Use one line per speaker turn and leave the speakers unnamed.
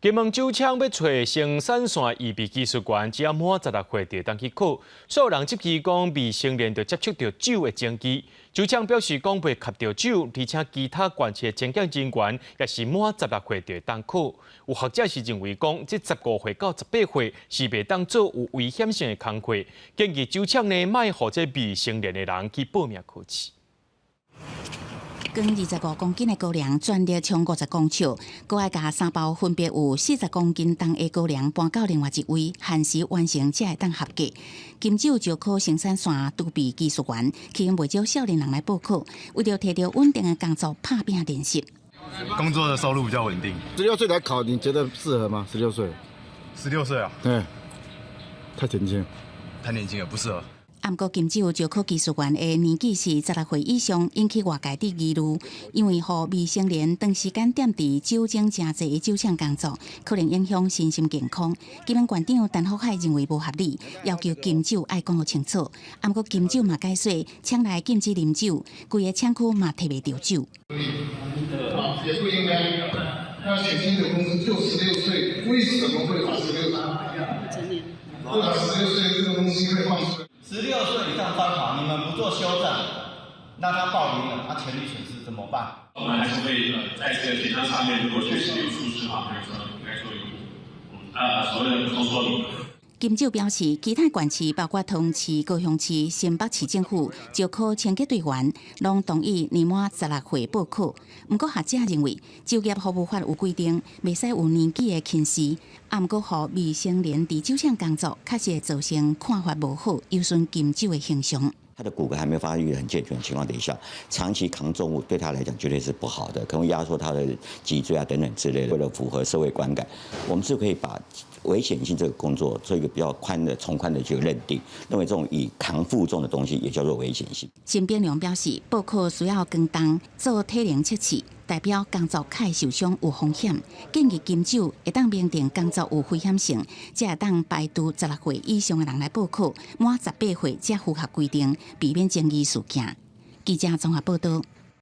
金门酒厂要找生产线预备技术员，只要满16岁就当去考。所有人即期讲未成年就接触到酒的证据。酒厂表示讲袂吸到酒，而且其他关切检验人员也是满16岁就当考。有学者是认为讲，这15岁到18岁是袂当做有危险性的工作，建议酒厂呢卖互这未成年的人去报名考试。
光25公斤的高粱转列冲50公尺，搁爱甲3包分别有40公斤重的高粱搬到另外一位，限时完成才会当合格。金酒招考生产线储备技术员，吸引不少少年人来报考，为了摕到稳定的工作打拼练习。
工作的收入比较稳定。
16岁来考，你觉得适合吗？16岁
？16岁啊？
对，太年轻，
太年轻了，不适合。
不过，金酒招考技术员的年纪是16岁以上，引起外界的议论。因为互未成年长时间踮伫酒精真侪的酒厂工作，可能影响身心健康。金门县长陈福海认为无合理，要求金酒爱讲清楚。不过，金酒嘛解说，厂内禁止啉酒，规个厂区嘛摕袂到酒。
也不应该。那减轻的公司就16岁，为什么会把16岁？会把16岁这个东西会放出
？16岁以上专考，你们不做修正，那他报名了，他权利损失怎么办？
我们还是会在这个检测上面，如果确实有疏失的话，应该说有所谓的不说明。
金酒表示，其他县市包括同市、高雄市、新北市政府招考清洁队员，拢同意年满16岁报考。不过学者认为，就业服务法有规定，袂使有年纪的轻视。不过，互未成年伫酒厂工作，确实会造成看法无好，有损金酒的形象。
他的骨骼还没有发育很健全的情况底下，长期扛重物对他来讲绝对是不好的，可能压缩他的脊椎啊等等之类的。为了符合社会观感，我们是可以把危险性这个工作做一个比较从宽的这个认定，认为这种以扛负重的东西也叫做危险性。
陈炳良表示，报考需要跟动做体能测试，代表工作较受伤有风险。建议金酒会当明定工作有危险性，才会当排除16岁以上的人来报考，满18岁才符合规定，避免争议事件。记者综合报道。